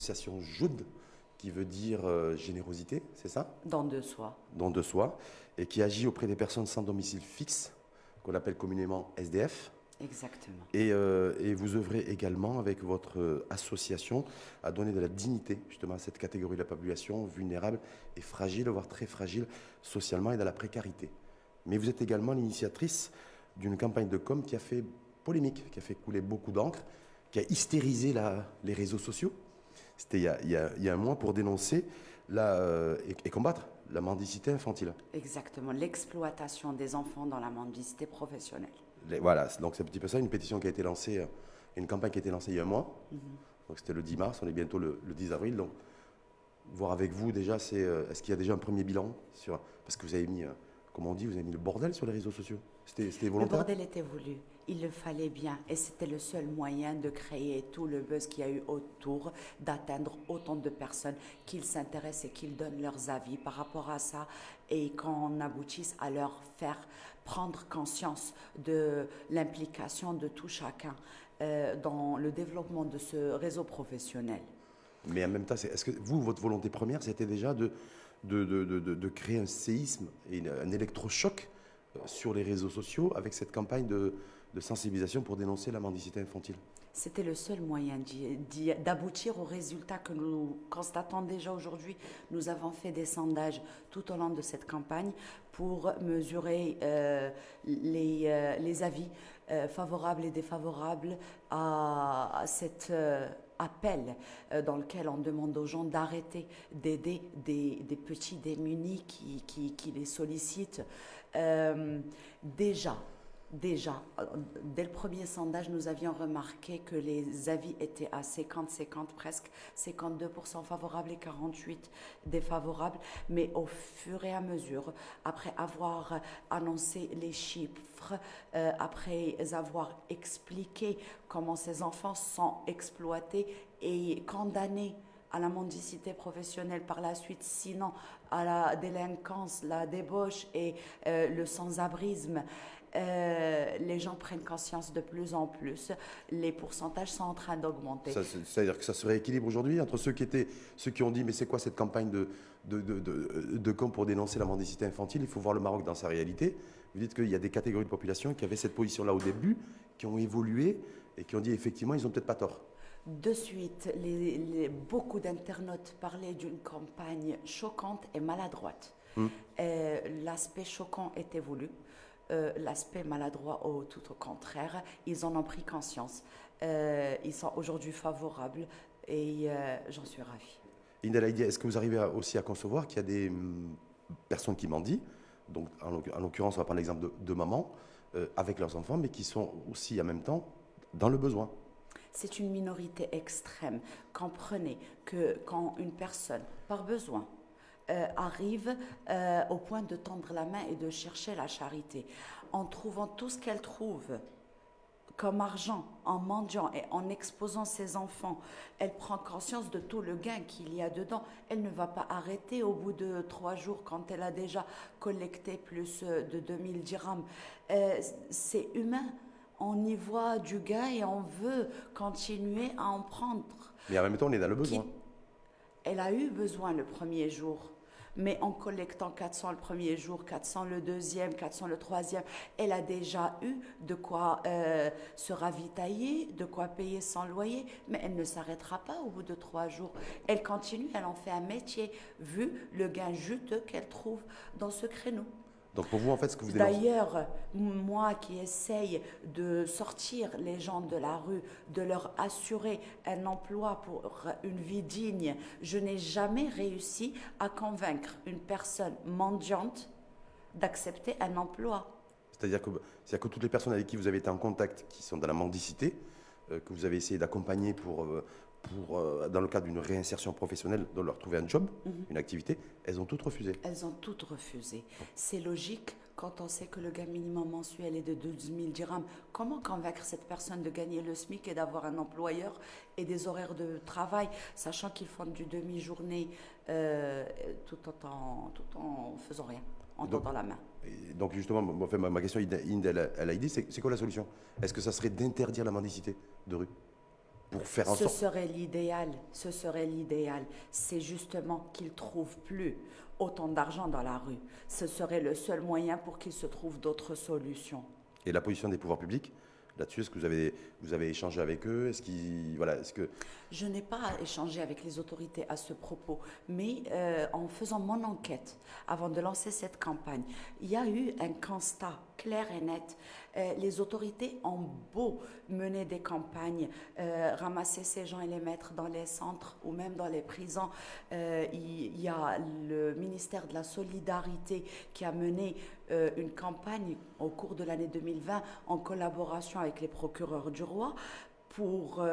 l'association Joud, qui veut dire générosité, c'est ça? Don de soi. Don de soi, et qui agit auprès des personnes sans domicile fixe, qu'on appelle communément SDF. Exactement. Et vous œuvrez également avec votre association à donner de la dignité justement à cette catégorie de la population vulnérable et fragile, voire très fragile socialement et dans la précarité. Mais vous êtes également l'initiatrice d'une campagne de com qui a fait polémique, qui a fait couler beaucoup d'encre, qui a hystérisé les réseaux sociaux. C'était il y a un mois pour dénoncer et combattre la mendicité infantile. Exactement. L'exploitation des enfants dans la mendicité professionnelle. Voilà, donc c'est un petit peu ça, une pétition qui a été lancée, une campagne qui a été lancée il y a un mois. Donc c'était le 10 mars, on est bientôt le 10 avril. Donc voir avec vous déjà, est-ce qu'il y a déjà un premier bilan parce que vous avez mis, comme on dit, vous avez mis le bordel sur les réseaux sociaux. C'était volontaire? Le bordel était voulu. Il le fallait bien. Et c'était le seul moyen de créer tout le buzz qu'il y a eu autour, d'atteindre autant de personnes qu'ils s'intéressent et qu'ils donnent leurs avis par rapport à ça. Et qu'on aboutisse à leur faire prendre conscience de l'implication de tout chacun dans le développement de ce réseau professionnel. Mais en même temps, est-ce que vous, votre volonté première, c'était déjà de créer un séisme et un électrochoc sur les réseaux sociaux avec cette campagne de sensibilisation pour dénoncer la mendicité infantile? C'était le seul moyen d'aboutir aux résultats que nous constatons déjà aujourd'hui. Nous avons fait des sondages tout au long de cette campagne pour mesurer les avis favorables et défavorables à cet appel dans lequel on demande aux gens d'arrêter d'aider des petits démunis qui les sollicitent. Déjà, dès le premier sondage, nous avions remarqué que les avis étaient à 50-50 presque, 52% favorables et 48% défavorables. Mais au fur et à mesure, après avoir annoncé les chiffres, après avoir expliqué comment ces enfants sont exploités et condamnés à la mendicité professionnelle par la suite, sinon à la délinquance, la débauche et le sans-abrisme, les gens prennent conscience de plus en plus. Les pourcentages sont en train d'augmenter. C'est-à-dire que ça se rééquilibre aujourd'hui entre ceux qui ont dit mais c'est quoi cette campagne de com pour dénoncer la mendicité infantile? Il faut voir le Maroc dans sa réalité. Vous dites qu'il y a des catégories de population qui avaient cette position-là au début, qui ont évolué et qui ont dit effectivement ils n'ont peut-être pas tort. De suite, beaucoup d'internautes parlaient d'une campagne choquante et maladroite. L'aspect choquant était voulu. L'aspect maladroit, tout au contraire, ils en ont pris conscience. Ils sont aujourd'hui favorables et j'en suis ravie. Inda Laïdi, est-ce que vous arrivez aussi à concevoir qu'il y a des personnes qui mendient, donc en l'occurrence on va prendre l'exemple de mamans, avec leurs enfants, mais qui sont aussi en même temps dans le besoin? C'est une minorité extrême. Comprenez que quand une personne, par besoin, arrive au point de tendre la main et de chercher la charité, en trouvant tout ce qu'elle trouve comme argent, en mendiant et en exposant ses enfants, elle prend conscience de tout le gain qu'il y a dedans. Elle ne va pas arrêter au bout de 3 jours quand elle a déjà collecté plus de 2000 dirhams. C'est humain. On y voit du gain et on veut continuer à en prendre. Mais en même temps, on est dans le besoin. Elle a eu besoin le premier jour. Mais en collectant 400 le premier jour, 400 le deuxième, 400 le troisième, elle a déjà eu de quoi se ravitailler, de quoi payer son loyer, mais elle ne s'arrêtera pas au bout de 3 jours. Elle continue, elle en fait un métier, vu le gain juteux qu'elle trouve dans ce créneau. Donc pour vous, en fait, ce que vous dénoncez... D'ailleurs, moi qui essaye de sortir les gens de la rue, de leur assurer un emploi pour une vie digne, je n'ai jamais réussi à convaincre une personne mendiante d'accepter un emploi. C'est-à-dire que toutes les personnes avec qui vous avez été en contact, qui sont dans la mendicité, que vous avez essayé d'accompagner dans le cadre d'une réinsertion professionnelle, de leur trouver un job, une activité, elles ont toutes refusé. Elles ont toutes refusé. C'est logique quand on sait que le gain minimum mensuel est de 12 000 dirhams. Comment convaincre cette personne de gagner le SMIC et d'avoir un employeur et des horaires de travail, sachant qu'ils font du demi-journée tout en faisant rien, en tendant la main? Donc justement, ma question, Inda Laïdi, c'est quoi la solution? Est-ce que ça serait d'interdire la mendicité de rue? pour faire en Ce sorte... serait l'idéal, ce serait l'idéal. C'est justement qu'ils ne trouvent plus autant d'argent dans la rue. Ce serait le seul moyen pour qu'ils se trouvent d'autres solutions. Et la position des pouvoirs publics, là-dessus, est-ce que vous avez échangé avec eux? Est-ce que... Je n'ai pas échangé avec les autorités à ce propos, mais en faisant mon enquête avant de lancer cette campagne, il y a eu un constat clair et net. Les autorités ont beau mener des campagnes, ramasser ces gens et les mettre dans les centres ou même dans les prisons. Il y a le ministère de la Solidarité qui a mené une campagne au cours de l'année 2020 en collaboration avec les procureurs du roi pour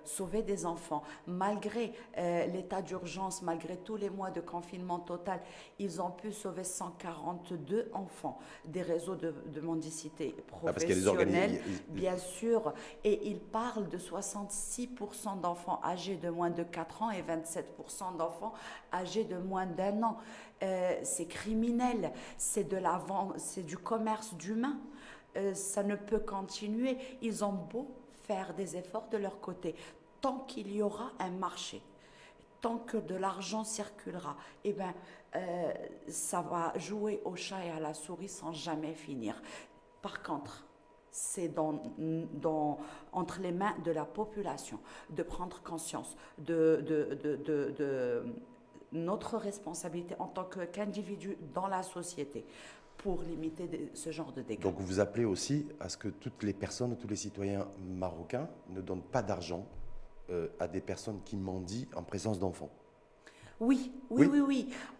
sauver des enfants. Malgré l'état d'urgence, malgré tous les mois de confinement total, ils ont pu sauver 142 enfants des réseaux de mendicité parce qu'il y a des professionnels, bien sûr. Et ils parlent de 66% d'enfants âgés de moins de 4 ans et 27% d'enfants âgés de moins d'1 an. C'est criminel, c'est du commerce d'humains. Ça ne peut continuer. Ils ont beau faire des efforts de leur côté. Tant qu'il y aura un marché, tant que de l'argent circulera, eh ben, ça va jouer au chat et à la souris sans jamais finir. Par contre, c'est entre les mains de la population de prendre conscience de notre responsabilité en tant qu'individu dans la société pour limiter ce genre de dégâts. Donc vous appelez aussi à ce que toutes les personnes, tous les citoyens marocains ne donnent pas d'argent à des personnes qui mendient en présence d'enfants. Oui.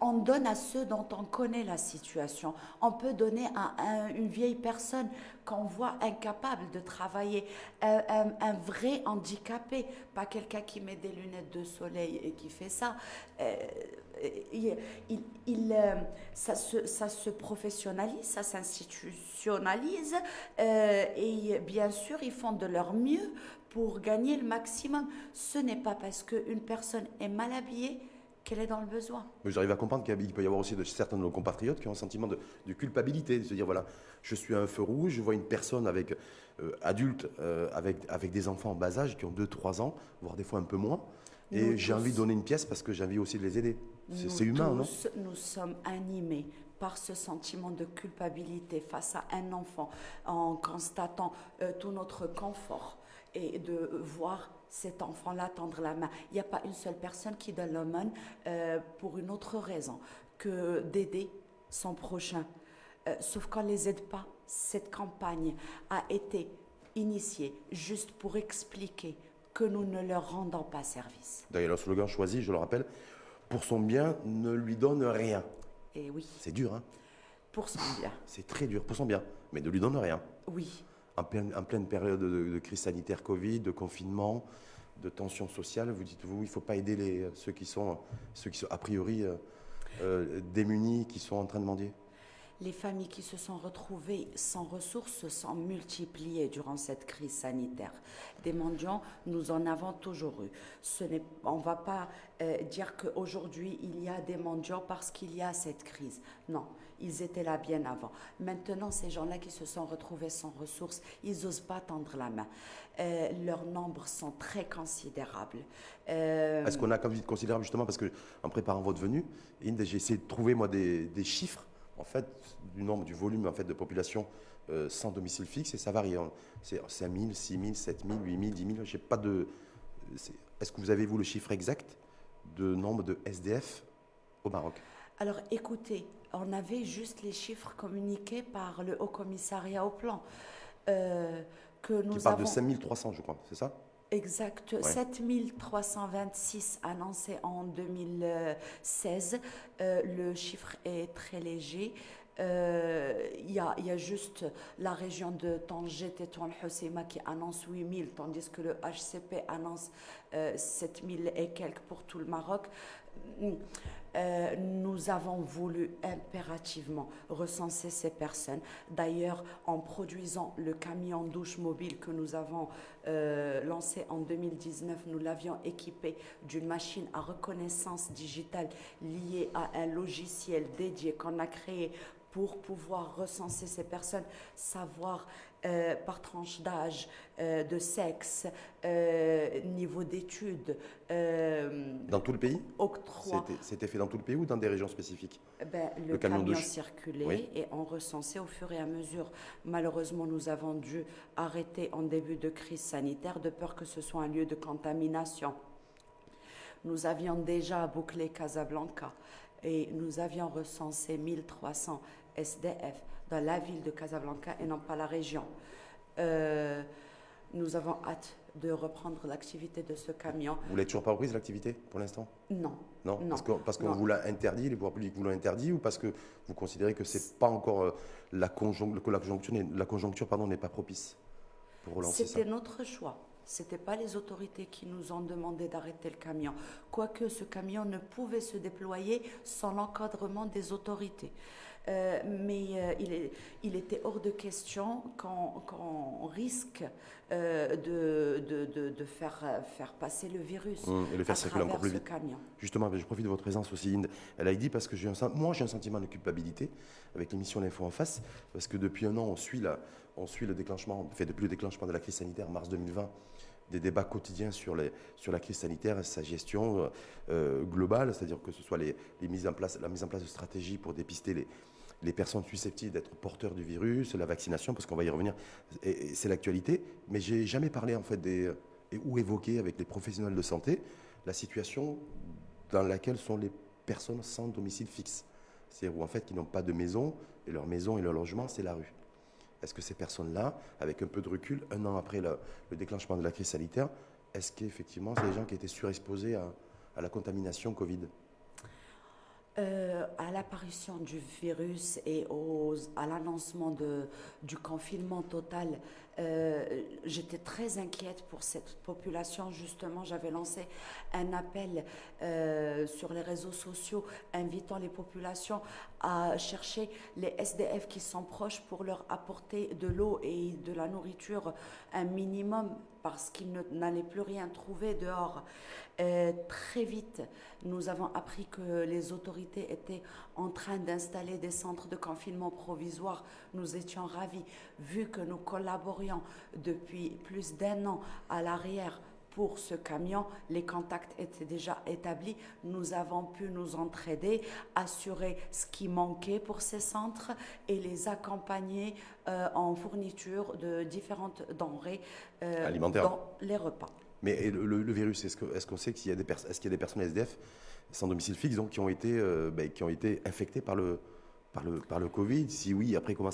On donne à ceux dont on connaît la situation. On peut donner à une vieille personne qu'on voit incapable de travailler, un vrai handicapé, pas quelqu'un qui met des lunettes de soleil et qui fait ça. Ça se professionnalise, ça s'institutionnalise et bien sûr, ils font de leur mieux pour gagner le maximum. Ce n'est pas parce qu'une personne est mal habillée qu'elle est dans le besoin. Mais j'arrive à comprendre qu'il peut y avoir aussi certains de nos compatriotes qui ont un sentiment de culpabilité, de se dire, voilà, je suis à un feu rouge, je vois une personne adulte avec des enfants en bas âge qui ont 2-3 ans, voire des fois un peu moins, et j'ai envie de donner une pièce parce que j'ai envie aussi de les aider. C'est humain, non? Nous sommes animés par ce sentiment de culpabilité face à un enfant, en constatant tout notre confort et de voir cet enfant-là tendre la main. Il n'y a pas une seule personne qui donne l'aumône pour une autre raison que d'aider son prochain. Sauf qu'on ne les aide pas. Cette campagne a été initiée juste pour expliquer que nous ne leur rendons pas service. D'ailleurs, le slogan choisi, je le rappelle, pour son bien, ne lui donne rien. Et oui. C'est dur, hein? Pour son bien. C'est très dur, pour son bien, mais ne lui donne rien. Oui. En pleine période de crise sanitaire Covid, de confinement, de tension sociale, vous dites-vous, il ne faut pas aider ceux qui sont a priori démunis, qui sont en train de mendier? Les familles qui se sont retrouvées sans ressources se sont multipliées durant cette crise sanitaire. Des mendiants, nous en avons toujours eu. On ne va pas dire qu'aujourd'hui, il y a des mendiants parce qu'il y a cette crise. Non, ils étaient là bien avant. Maintenant, ces gens-là qui se sont retrouvés sans ressources, ils n'osent pas tendre la main. Leurs nombres sont très considérables. Est-ce qu'on a comme vite considérable, justement, parce qu'en préparant votre venue, j'ai essayé de trouver, moi, des chiffres, en fait, du volume en fait, de population sans domicile fixe, et ça varie. C'est 5 000, 6 000, 7 000, 8 000, 10 000. J'ai pas de. Est-ce que vous avez, vous, le chiffre exact de nombre de SDF au Maroc? Alors, écoutez, on avait juste les chiffres communiqués par le Haut Commissariat au Plan. Qui parle de 5 300, je crois, c'est ça? Exact, ouais. 7326 annoncés en 2016. Le chiffre est très léger. Il y a juste la région de Tanger, Tétouan, Hoceima qui annonce 8000, tandis que le HCP annonce 7000 et quelques pour tout le Maroc. Nous avons voulu impérativement recenser ces personnes. D'ailleurs, en produisant le camion douche mobile que nous avons lancé en 2019, nous l'avions équipé d'une machine à reconnaissance digitale liée à un logiciel dédié qu'on a créé pour pouvoir recenser ces personnes, savoir par tranche d'âge, de sexe, niveau d'études, Dans tout le pays? octroi. C'était fait dans tout le pays ou dans des régions spécifiques? Le camion camion douche. circulait Oui. et on recensait au fur et à mesure. Malheureusement, nous avons dû arrêter en début de crise sanitaire de peur que ce soit un lieu de contamination. Nous avions déjà bouclé Casablanca et nous avions recensé 1300 SDF dans la ville de Casablanca et non pas la région. Euh, Nous avons hâte de reprendre l'activité de ce camion. Vous l'avez toujours pas reprise l'activité pour l'instant? Non, Non, non, parce qu'on non. vous l'a interdit, les pouvoirs publics vous l'ont interdit, ou parce que vous considérez que c'est pas encore que la conjoncture pardon, n'est pas propice pour relancer ça? C'était notre choix. Ce n'était pas les autorités qui nous ont demandé d'arrêter le camion. Quoique ce camion ne pouvait se déployer sans l'encadrement des autorités. Mais il était hors de question qu'on risque de faire passer le virus Et le faire à circuler encore travers plus ce vite. camion. Justement, je profite de votre présence aussi, Inde. Elle a dit parce que moi j'ai un sentiment de culpabilité avec l'émission L'Info en face, parce que depuis un an on suit le déclenchement, depuis le déclenchement de la crise sanitaire, mars 2020, des débats quotidiens sur la crise sanitaire et sa gestion globale, c'est-à-dire que ce soit la mise en place de stratégies pour dépister les personnes susceptibles d'être porteurs du virus, la vaccination, parce qu'on va y revenir, et c'est l'actualité. Mais j'ai jamais parlé en fait ou évoqué avec les professionnels de santé la situation dans laquelle sont les personnes sans domicile fixe, c'est-à-dire où en fait qui n'ont pas de maison et leur maison et leur logement c'est la rue. Est-ce que ces personnes-là, avec un peu de recul, un an après le déclenchement de la crise sanitaire, est-ce qu'effectivement c'est des gens qui étaient surexposés à la contamination Covid? À l'apparition du virus et à l'annoncement du confinement total, j'étais très inquiète pour cette population. Justement, j'avais lancé un appel sur les réseaux sociaux invitant les populations à chercher les SDF qui sont proches pour leur apporter de l'eau et de la nourriture un minimum parce qu'ils n'allaient plus rien trouver dehors. Très vite, nous avons appris que les autorités étaient en train d'installer des centres de confinement provisoires. Nous étions ravis, vu que nous collaborions depuis plus d'un an à l'arrière pour ce camion, les contacts étaient déjà établis. Nous avons pu nous entraider, assurer ce qui manquait pour ces centres et les accompagner en fourniture de différentes denrées Alimentaires. dans les repas. Mais le virus, est-ce qu'on sait est-ce qu'il y a des personnes SDF sans domicile fixe donc, qui ont été infectées par le Covid? Si oui, après, comment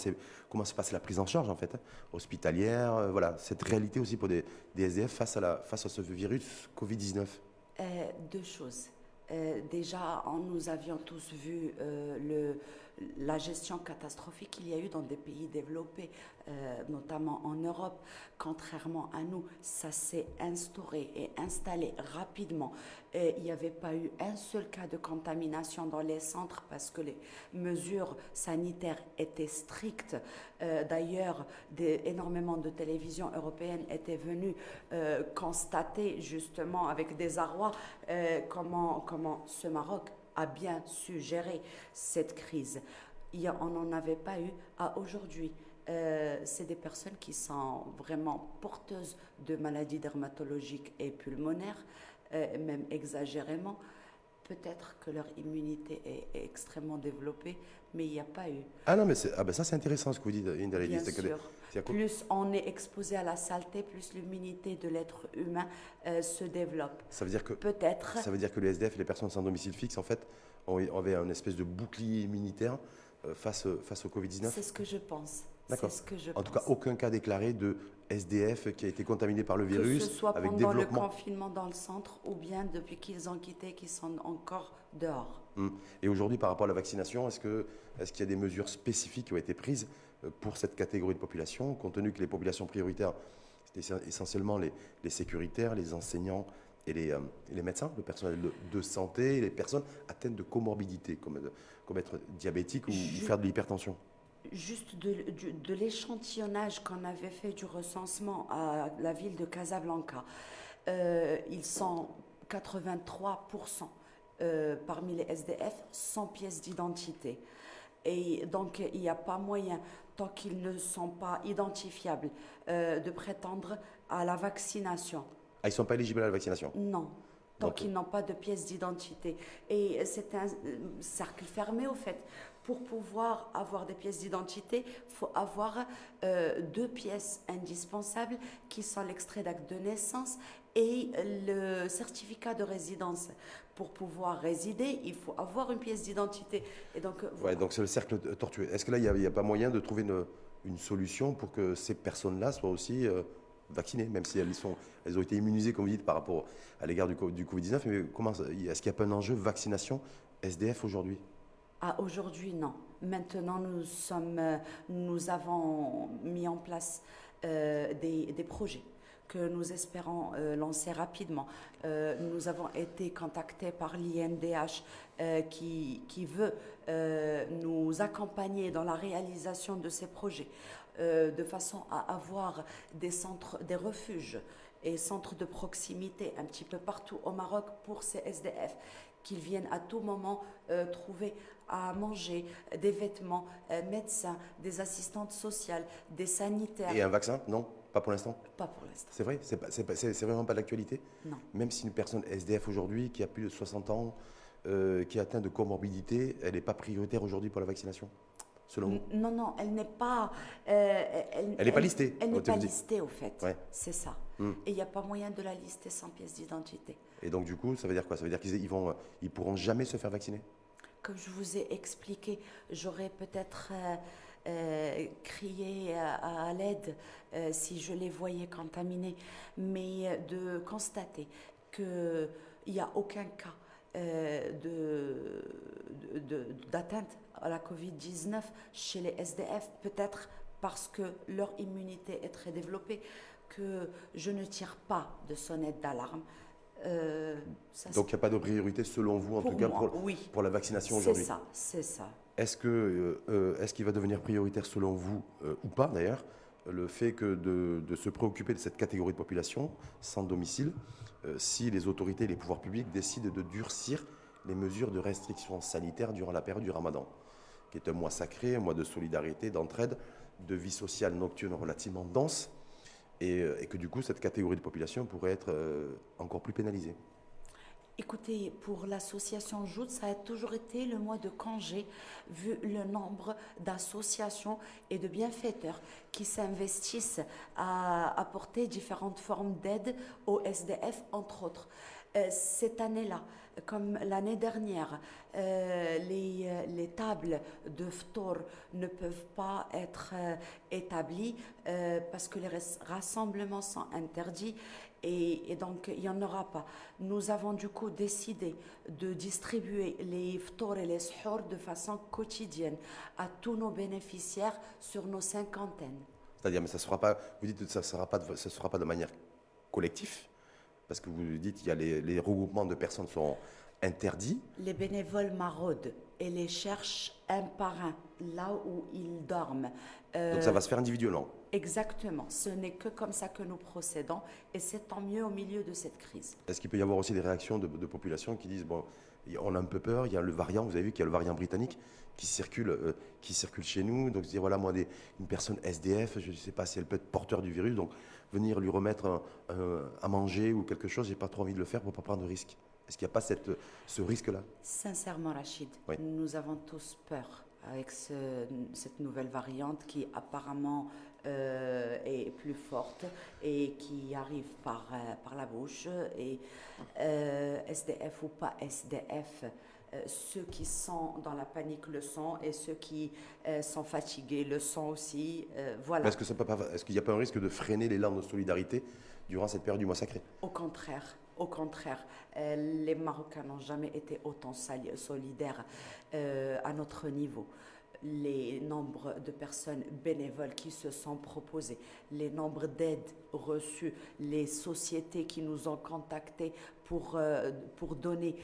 se passe la prise en charge, en fait, hein, hospitalière, voilà, cette réalité aussi pour des SDF face à ce virus Covid-19? Deux choses. Déjà, nous avions tous vu la gestion catastrophique qu'il y a eu dans des pays développés, notamment en Europe. Contrairement à nous, ça s'est instauré et installé rapidement. Et il n'y avait pas eu un seul cas de contamination dans les centres parce que les mesures sanitaires étaient strictes. D'ailleurs, énormément de télévisions européennes étaient venues constater justement avec désarroi comment ce Maroc a bien su gérer cette crise. On n'en avait pas eu à aujourd'hui. C'est des personnes qui sont vraiment porteuses de maladies dermatologiques et pulmonaires, même exagérément. Peut-être que leur immunité est extrêmement développée, mais il n'y a pas eu. Ah non, mais ça c'est intéressant ce que vous dites, Indaledi. Bien sûr. Plus on est exposé à la saleté, plus l'immunité de l'être humain se développe. Ça veut dire que Peut-être. Ça veut dire que les SDF et les personnes sans domicile fixe, en fait, avaient une espèce de bouclier immunitaire face au Covid-19. C'est ce que je pense. D'accord. C'est ce que je En tout pense. cas, aucun cas déclaré de SDF qui a été contaminé par le virus. Que ce soit avec pendant le développement. confinement dans le centre ou bien depuis qu'ils ont quitté, qu'ils sont encore dehors. Et aujourd'hui, par rapport à la vaccination, est-ce qu'il y a des mesures spécifiques qui ont été prises pour cette catégorie de population, compte tenu que les populations prioritaires, c'était essentiellement les sécuritaires, les enseignants et les médecins, le personnel de santé, et les personnes atteintes de comorbidité, comme être diabétique ou faire de l'hypertension? Juste de l'échantillonnage qu'on avait fait du recensement à la ville de Casablanca, ils sont 83% parmi les SDF sans pièce d'identité. Et donc, il n'y a pas moyen, tant qu'ils ne sont pas identifiables, de prétendre à la vaccination. Ah, ils ne sont pas éligibles à la vaccination. Non, tant Donc, qu'ils n'ont pas de pièce d'identité. Et c'est un cercle fermé, au fait. Pour pouvoir avoir des pièces d'identité, il faut avoir deux pièces indispensables qui sont l'extrait d'acte de naissance et le certificat de résidence. Pour pouvoir résider, il faut avoir une pièce d'identité. Et donc, ouais, voilà. donc c'est le cercle tortueux. Est-ce que là, il n'y a pas moyen de trouver une solution pour que ces personnes-là soient aussi vaccinées, même si elles ont été immunisées, comme vous dites, par rapport à l'égard du Covid-19, mais est-ce qu'il n'y a pas un enjeu vaccination SDF aujourd'hui? Ah, aujourd'hui, non. Maintenant, nous avons mis en place des projets que nous espérons lancer rapidement. Nous avons été contactés par l'INDH qui veut nous accompagner dans la réalisation de ces projets, de façon à avoir des centres, des refuges et centres de proximité un petit peu partout au Maroc pour ces SDF, qu'ils viennent à tout moment trouver à manger, des vêtements, médecins, des assistantes sociales, des sanitaires. Et un vaccin? Non, pas pour l'instant. Pas pour l'instant. C'est vrai? C'est vraiment pas d'actualité? Non. Même si une personne SDF aujourd'hui, qui a plus de 60 ans, qui est atteinte de comorbidité, elle n'est pas prioritaire aujourd'hui pour la vaccination, selon vous? Non, non, elle n'est pas. Elle n'est pas listée. Elle n'est vous pas dites. listée, au fait. Ouais. C'est ça. Hmm. Et il n'y a pas moyen de la lister sans pièce d'identité. Et donc, du coup, ça veut dire quoi? Ça veut dire ils pourront jamais se faire vacciner? Comme je vous ai expliqué, j'aurais peut-être crié à l'aide si je les voyais contaminés, mais de constater qu'il n'y a aucun cas d'atteinte à la Covid-19 chez les SDF, peut-être parce que leur immunité est très développée, que je ne tire pas de sonnette d'alarme. Donc, il n'y a pas de priorité, selon vous, en tout cas, oui, pour la vaccination c'est aujourd'hui? ça, c'est ça. Est-ce qu'il va devenir prioritaire, selon vous, ou pas d'ailleurs, le fait que de se préoccuper de cette catégorie de population sans domicile, si les autorités et les pouvoirs publics décident de durcir les mesures de restriction sanitaire durant la période du Ramadan, qui est un mois sacré, un mois de solidarité, d'entraide, de vie sociale nocturne relativement dense, et que du coup, cette catégorie de population pourrait être encore plus pénalisée? Écoutez, pour l'association Joute, ça a toujours été le mois de congé, vu le nombre d'associations et de bienfaiteurs qui s'investissent à apporter différentes formes d'aide aux SDF, entre autres. Cette année-là, comme l'année dernière, les tables de phtor ne peuvent pas être établies parce que les rassemblements sont interdits. Et donc, il n'y en aura pas. Nous avons du coup décidé de distribuer les phtor et les suhour de façon quotidienne à tous nos bénéficiaires sur nos cinquantaines. C'est-à-dire, mais ça sera pas, vous dites que ça sera pas de manière collective, parce que vous dites qu'il y a les regroupements de personnes sont interdits. Les bénévoles maraudent et les cherchent un par un, là où ils dorment. Donc ça va se faire individuellement. Exactement. Ce n'est que comme ça que nous procédons et c'est tant mieux au milieu de cette crise. Est-ce qu'il peut y avoir aussi des réactions de populations qui disent, bon, on a un peu peur, il y a le variant, vous avez vu qu'il y a le variant britannique qui circule chez nous, donc se dire, voilà, moi, une personne SDF, je ne sais pas si elle peut être porteur du virus, donc venir lui remettre à manger ou quelque chose, j'ai pas trop envie de le faire pour ne pas prendre de risque. Est-ce qu'il n'y a pas ce risque-là? Sincèrement, Rachid, Oui. nous avons tous peur avec cette nouvelle variante qui apparemment est plus forte et qui arrive par la bouche. Et SDF ou pas SDF, ceux qui sont dans la panique le sont et ceux qui sont fatigués le sont aussi. Voilà. Est-ce qu'il n'y a pas un risque de freiner l'élan de solidarité durant cette période du mois sacré? Au contraire. Au contraire, les Marocains n'ont jamais été autant solidaires à notre niveau. Les nombres de personnes bénévoles qui se sont proposées, les nombres d'aides reçues, les sociétés qui nous ont contactés pour donner,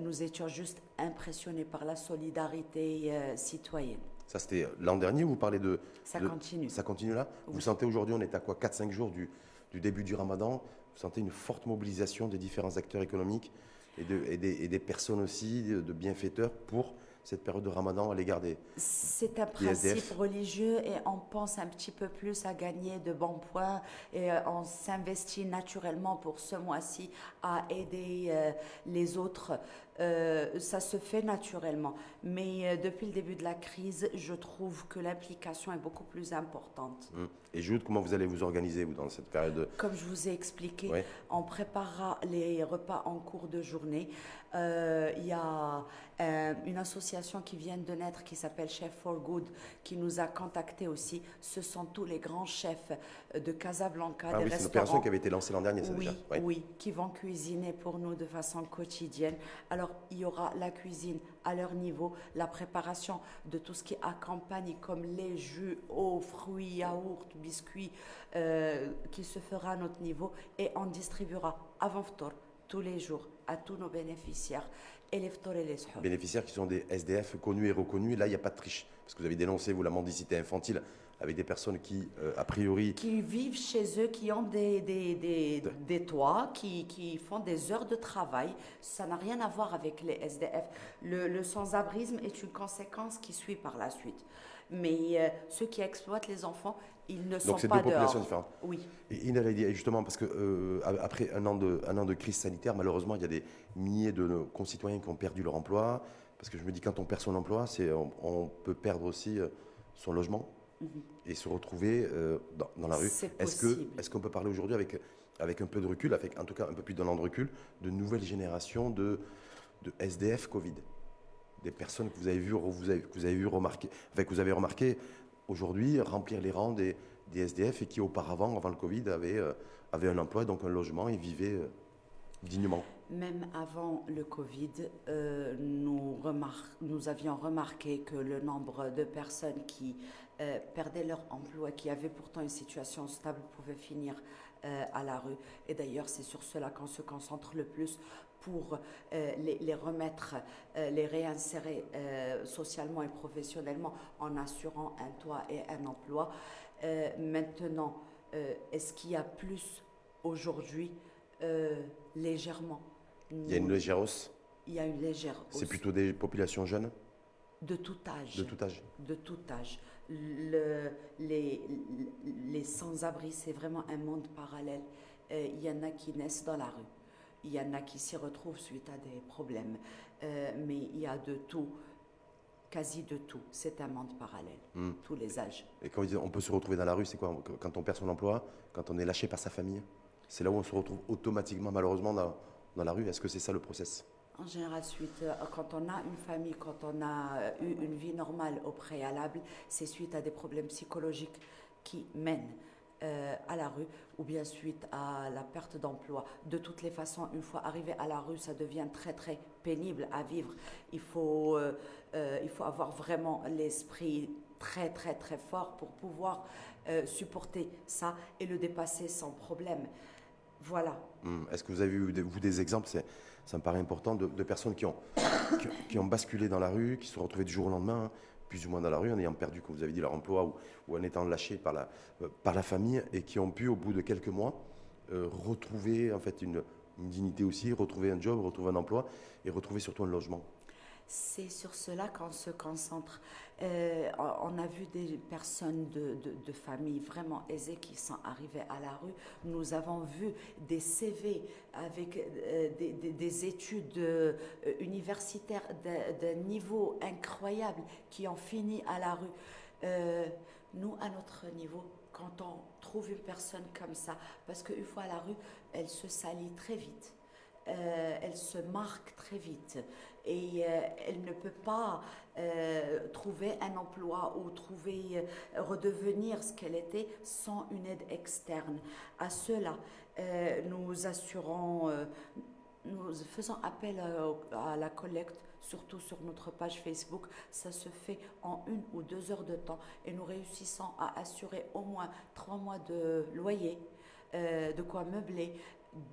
nous étions juste impressionnés par la solidarité citoyenne. Ça, c'était l'an dernier, vous parlez de... Ça continue. Ça continue là? Oui. Vous sentez aujourd'hui, on est à quoi, 4-5 jours du début du Ramadan, vous sentez une forte mobilisation des différents acteurs économiques et des personnes aussi, de bienfaiteurs, pour cette période de Ramadan à l'égard C'est un des principe SDF? religieux et on pense un petit peu plus à gagner de bons points et on s'investit naturellement pour ce mois-ci à aider les autres. Ça se fait naturellement. Mais depuis le début de la crise, je trouve que l'implication est beaucoup plus importante. Et Jude, comment vous allez vous organiser, vous, dans cette période? Comme je vous ai expliqué, Ouais. on préparera les repas en cours de journée. Il y a une association qui vient de naître qui s'appelle Chef for Good qui nous a contactés aussi. Ce sont tous les grands chefs de Casablanca, Ah des oui, c'est une opération restaurants. qui avait été lancée l'an dernier, ça Oui, déjà. Ouais. oui, qui vont cuisiner pour nous de façon quotidienne. Alors, il y aura la cuisine à leur niveau, la préparation de tout ce qui accompagne comme les jus, eau, fruits, yaourts, biscuits, qui se fera à notre niveau et on distribuera avant Ftor tous les jours à tous nos bénéficiaires et les Ftor et les Sahur. Bénéficiaires qui sont des SDF connus et reconnus. Là, il n'y a pas de triche. Parce que vous avez dénoncé, vous, la mendicité infantile avec des personnes qui, a priori, Qui vivent chez eux, qui ont des toits, qui font des heures de travail. Ça n'a rien à voir avec les SDF. Le sans-abrisme est une conséquence qui suit par la suite. Mais ceux qui exploitent les enfants, ils ne sont donc c'est pas deux populations dehors. différentes. Oui. Et Inel a dit, justement, parce que après un an de crise sanitaire, malheureusement, il y a des milliers de nos concitoyens qui ont perdu leur emploi. Parce que je me dis, quand on perd son emploi, on peut perdre aussi son logement et se retrouver dans la rue. C'est Est-ce possible. est-ce qu'on peut parler aujourd'hui avec un peu de recul, avec en tout cas un peu plus d'un an de recul, de nouvelles générations de SDF Covid? Des personnes que vous avez vu, que vous avez vu remarquer, enfin, que vous avez remarqué aujourd'hui remplir les rangs des SDF et qui auparavant, avant le Covid, avaient un emploi, donc un logement et vivaient dignement. Même avant le Covid, nous avions remarqué que le nombre de personnes qui perdaient leur emploi, qui avaient pourtant une situation stable, pouvaient finir à la rue. Et d'ailleurs, c'est sur cela qu'on se concentre le plus pour les remettre, les réinsérer socialement et professionnellement en assurant un toit et un emploi. Maintenant, est-ce qu'il y a plus aujourd'hui? Légèrement. Il y a une légère hausse. Il y a une légère C'est hausse plutôt des populations jeunes, de tout âge. de tout âge. De tout âge. Les sans-abri, c'est vraiment un monde parallèle. Il y en a qui naissent dans la rue. Il y en a qui s'y retrouvent suite à des problèmes. Mais il y a de tout, quasi de tout. C'est un monde parallèle, tous les âges. Et quand on peut se retrouver dans la rue, c'est quoi? Quand on perd son emploi, quand on est lâché par sa famille, c'est là où on se retrouve automatiquement, malheureusement, dans la rue. Est-ce que c'est ça le process? En général, quand on a une famille, quand on a eu une vie normale au préalable, c'est suite à des problèmes psychologiques qui mènent à la rue ou bien suite à la perte d'emploi. De toutes les façons, une fois arrivé à la rue, ça devient très très pénible à vivre. Il faut avoir vraiment l'esprit très très très fort pour pouvoir supporter ça et le dépasser sans problème. Voilà. Est-ce que vous avez eu des exemples, ça me paraît important, de personnes qui ont basculé dans la rue, qui se sont retrouvées du jour au lendemain, hein, plus ou moins dans la rue, en ayant perdu, comme vous avez dit, leur emploi ou en étant lâchés par la famille et qui ont pu, au bout de quelques mois, retrouver en fait une dignité aussi, retrouver un job, retrouver un emploi et retrouver surtout un logement? C'est sur cela qu'on se concentre. On a vu des personnes de familles vraiment aisées qui sont arrivées à la rue. Nous avons vu des CV avec des études universitaires d'un niveau incroyable qui ont fini à la rue. Nous, à notre niveau, quand on trouve une personne comme ça, parce qu'une fois à la rue, elle se salit très vite. Elle se marque très vite et elle ne peut pas trouver un emploi ou redevenir ce qu'elle était sans une aide externe. À cela, nous faisons appel à la collecte, surtout sur notre page Facebook. Ça se fait en 1 ou 2 heures de temps et nous réussissons à assurer au moins 3 mois de loyer, de quoi meubler,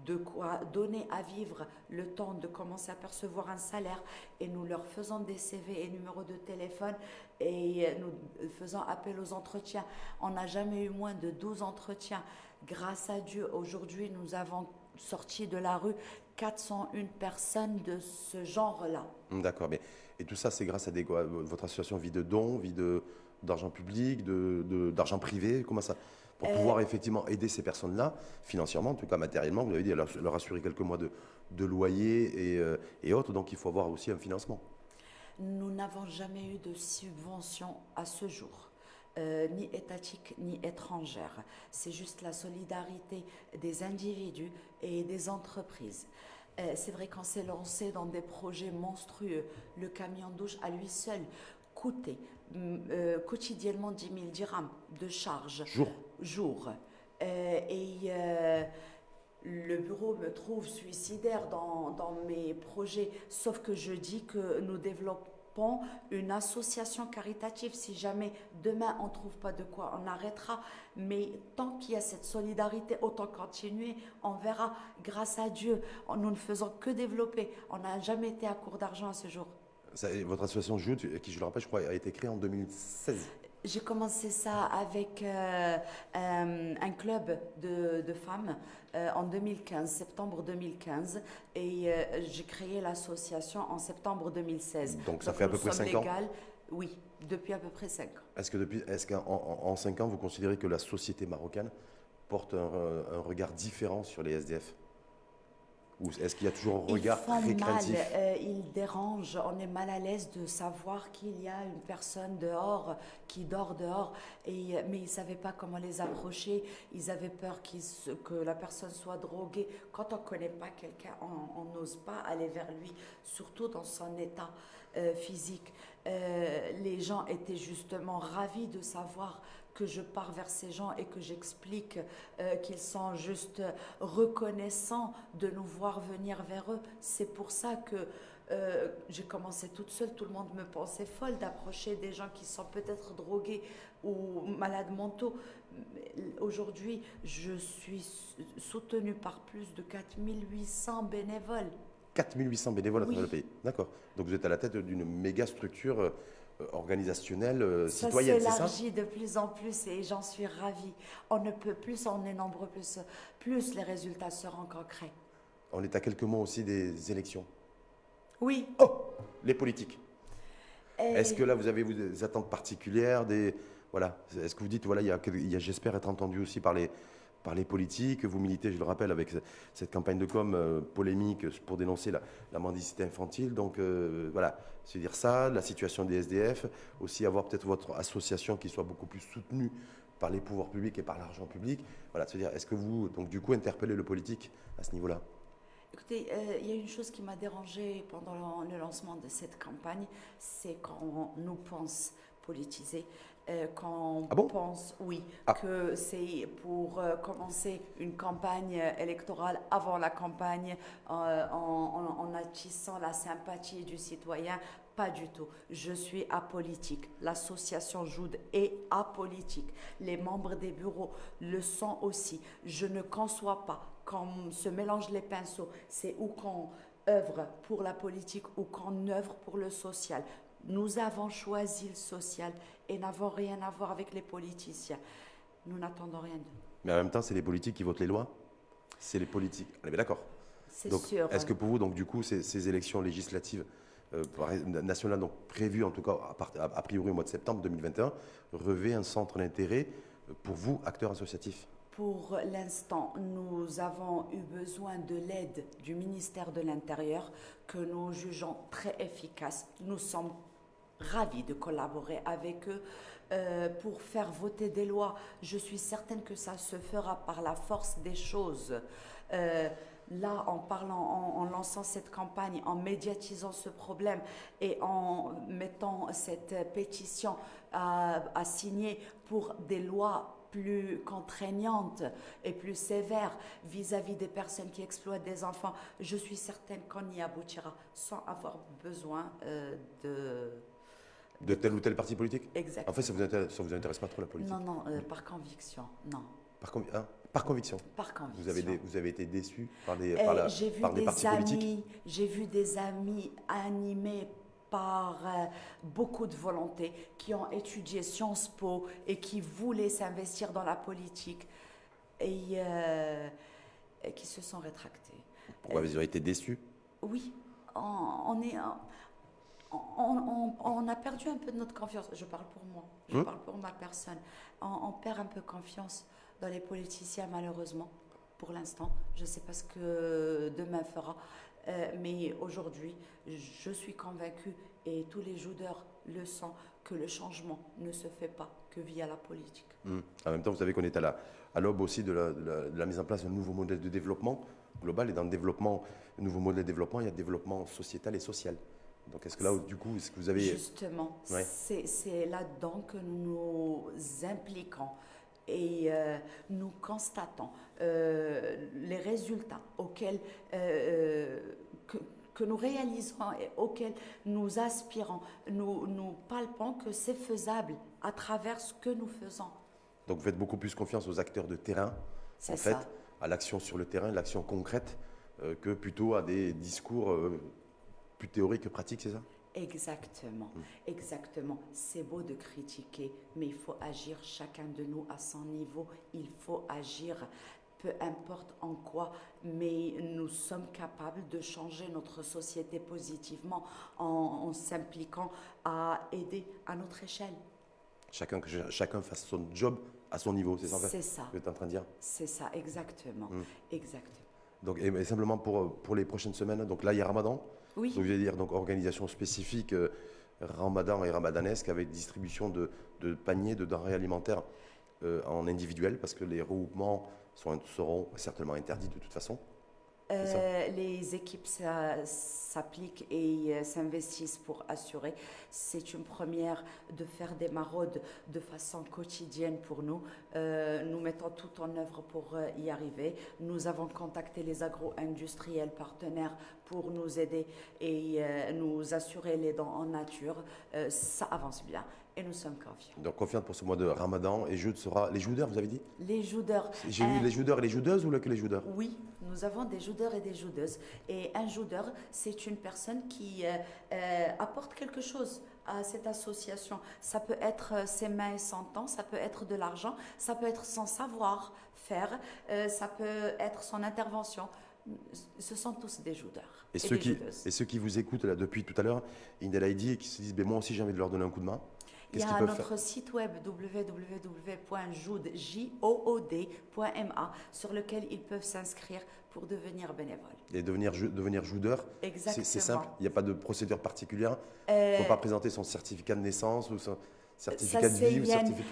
de quoi donner à vivre le temps de commencer à percevoir un salaire et nous leur faisons des CV et numéros de téléphone et nous faisons appel aux entretiens. On n'a jamais eu moins de 12 entretiens. Grâce à Dieu, aujourd'hui, nous avons sorti de la rue 401 personnes de ce genre-là. D'accord, mais et tout ça, c'est grâce à des quoi? Votre association vit de dons, d'argent public, d'argent privé, comment ça? Pour Euh, pouvoir effectivement aider ces personnes-là, financièrement, en tout cas matériellement, vous avez dit, leur assurer quelques mois de loyer et autres, donc il faut avoir aussi un financement. Nous n'avons jamais eu de subvention à ce jour, ni étatique ni étrangère. C'est juste la solidarité des individus et des entreprises. C'est vrai qu'on s'est lancé dans des projets monstrueux. Le camion douche à lui seul coûtait quotidiennement 10 000 dirhams de charge Jour. jour. Le bureau me trouve suicidaire dans mes projets, sauf que je dis que nous développons une association caritative. Si jamais demain on ne trouve pas de quoi, on arrêtera. Mais tant qu'il y a cette solidarité, autant continuer. On verra, grâce à Dieu, nous ne faisons que développer. On n'a jamais été à court d'argent à ce jour. Votre association Joute, qui je le rappelle, je crois, a été créée en 2016. J'ai commencé ça avec un club de femmes en 2015, septembre 2015, et j'ai créé l'association en septembre 2016. Donc ça fait à peu près 5 ans. Oui, depuis à peu près 5 ans. Est-ce qu'en 5 ans, vous considérez que la société marocaine porte un regard différent sur les SDF? Ou est-ce qu'il y a toujours un regard Ils font récréatif? mal, ils dérangent, on est mal à l'aise de savoir qu'il y a une personne dehors qui dort dehors, mais ils ne savaient pas comment les approcher, ils avaient peur que la personne soit droguée. Quand on ne connaît pas quelqu'un, on n'ose pas aller vers lui, surtout dans son état physique. Les gens étaient justement ravis de savoir que je pars vers ces gens et que j'explique qu'ils sont juste reconnaissants de nous voir venir vers eux. C'est pour ça que j'ai commencé toute seule. Tout le monde me pensait folle d'approcher des gens qui sont peut-être drogués ou malades mentaux. Aujourd'hui, je suis soutenue par plus de 4800 bénévoles. 4800 bénévoles à Oui. travers le pays. D'accord. Donc vous êtes à la tête d'une méga structure organisationnelle, Ça citoyenne, c'est ça? s'élargit de plus en plus et j'en suis ravie. On ne peut plus, on est nombreux, plus les résultats seront concrets. On est à quelques mois aussi des élections. Oui. Oh, les politiques. Est-ce que Et là, vous avez des attentes particulières, voilà. Est-ce que vous dites, voilà, j'espère être entendu aussi par les politiques. Vous militez, je le rappelle, avec cette campagne de com polémique pour dénoncer la mendicité infantile. Donc voilà, c'est dire ça, la situation des SDF, aussi avoir peut-être votre association qui soit beaucoup plus soutenue par les pouvoirs publics et par l'argent public. Voilà, se dire, est-ce que vous, donc du coup, interpellez le politique à ce niveau-là? écoutez, il y a une chose qui m'a dérangée pendant le lancement de cette campagne, c'est quand on nous pense politisés, quand Ah on bon? pense, oui, Ah. que c'est pour commencer une campagne électorale avant la campagne, en attisant la sympathie du citoyen. Pas du tout. Je suis apolitique. L'association Joud est apolitique. Les membres des bureaux le sont aussi. Je ne conçois pas qu'on se mélange les pinceaux. C'est ou qu'on œuvre pour la politique ou qu'on œuvre pour le social. Nous avons choisi le social et n'avons rien à voir avec les politiciens. Nous n'attendons rien d'eux. Mais en même temps, c'est les politiques qui votent les lois. C'est les politiques. On est bien d'accord. C'est Donc, sûr. est-ce que pour vous, donc, du coup, ces élections législatives nationales, donc prévues en tout cas a priori au mois de septembre 2021, revêt un centre d'intérêt pour vous, acteurs associatifs? Pour l'instant, nous avons eu besoin de l'aide du ministère de l'Intérieur que nous jugeons très efficace. Nous sommes ravis de collaborer avec eux pour faire voter des lois. Je suis certaine que ça se fera par la force des choses. Là, en lançant cette campagne, en médiatisant ce problème et en mettant cette pétition à signer pour des lois plus contraignantes et plus sévères vis-à-vis des personnes qui exploitent des enfants, je suis certaine qu'on y aboutira sans avoir besoin De tel ou tel parti politique? Exact. En fait, ça vous intéresse pas trop la politique? Non, par conviction, non. Par conviction. Par conviction. Vous avez été déçu par J'ai vu par des des partis politiques? amis, j'ai vu des amis animés par beaucoup de volonté, qui ont étudié Sciences Po et qui voulaient s'investir dans la politique. Et qui se sont rétractés. Pourquoi vous avez été déçus? Oui, on a perdu un peu de notre confiance. Je parle pour moi, je parle pour ma personne. On perd un peu confiance dans les politiciens, malheureusement, pour l'instant. Je ne sais pas ce que demain fera. Mais aujourd'hui, je suis convaincue, et tous les joueurs le sentent, que le changement ne se fait pas que via la politique. En même temps, vous savez qu'on est à l'aube aussi de la mise en place d'un nouveau modèle de développement global. Et dans le nouveau modèle de développement, il y a développement sociétal et social. Donc, est-ce que là, du coup, est-ce que vous avez... Justement, Ouais. c'est là-dedans que nous nous impliquons et nous constatons les résultats auxquels, que nous réalisons et auxquels nous aspirons. Nous palpons que c'est faisable à travers ce que nous faisons. Donc, vous faites beaucoup plus confiance aux acteurs de terrain, C'est en fait, ça. à l'action sur le terrain, l'action concrète, que plutôt à des discours plus théoriques que pratiques, c'est ça? Exactement, exactement. C'est beau de critiquer, mais il faut agir chacun de nous à son niveau. Il faut agir, peu importe en quoi, mais nous sommes capables de changer notre société positivement en s'impliquant à aider à notre échelle. Chacun fasse son job à son niveau, c'est ça en fait C'est ça, que vous êtes en train de dire? c'est ça, exactement, exactement. Donc, et simplement pour les prochaines semaines, donc là, il y a Ramadan. Oui. Donc, je vais dire donc, organisation spécifique Ramadan et Ramadanesque avec distribution de paniers de denrées alimentaires en individuel parce que les regroupements seront certainement interdits de toute façon. C'est ça. Les équipes s'appliquent et s'investissent pour assurer. C'est une première de faire des maraudes de façon quotidienne pour nous. Nous mettons tout en œuvre pour y arriver. Nous avons contacté les agro-industriels partenaires pour nous aider et nous assurer les dons en nature. Ça avance bien et nous sommes confiants. Donc confiante pour ce mois de Ramadan et jeudi sera les joudeurs, vous avez dit? Les joudeurs. J'ai eu les joudeurs et les joudeuses ou que les joudeurs? Oui, nous avons des joudeurs et des joudeuses. Et un joudeur, c'est une personne qui apporte quelque chose à cette association. Ça peut être ses mains et son temps, ça peut être de l'argent, ça peut être son savoir-faire, ça peut être son intervention. Ce sont tous des joudeurs Et des joudeuses. ceux qui vous écoutent là depuis tout à l'heure, Indelaïdi, et qui se disent ben, moi aussi j'ai envie de leur donner un coup de main. Il y Qu'est-ce qu'ils a peuvent faire? notre site web www.joud.ma sur lequel ils peuvent s'inscrire pour devenir bénévoles. Et devenir joudeur, Exactement. c'est simple, il n'y a pas de procédure particulière. Il ne faut pas présenter son certificat de naissance ou son certificat de vie ou certificat.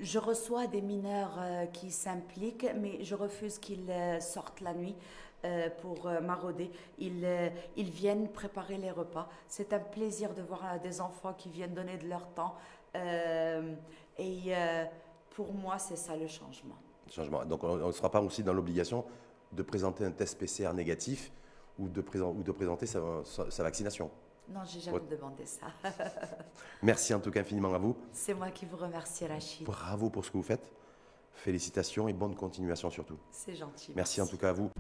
Je reçois des mineurs qui s'impliquent, mais je refuse qu'ils sortent la nuit pour marauder. Ils viennent préparer les repas. C'est un plaisir de voir des enfants qui viennent donner de leur temps. Pour moi, c'est ça le changement. Changement. Donc on ne sera pas aussi dans l'obligation de présenter un test PCR négatif ou de présenter sa vaccination. Non, j'ai jamais demandé ça. Merci en tout cas infiniment à vous. C'est moi qui vous remercie, Rachid. Bravo pour ce que vous faites. Félicitations et bonne continuation surtout. C'est gentil. Merci en tout cas à vous.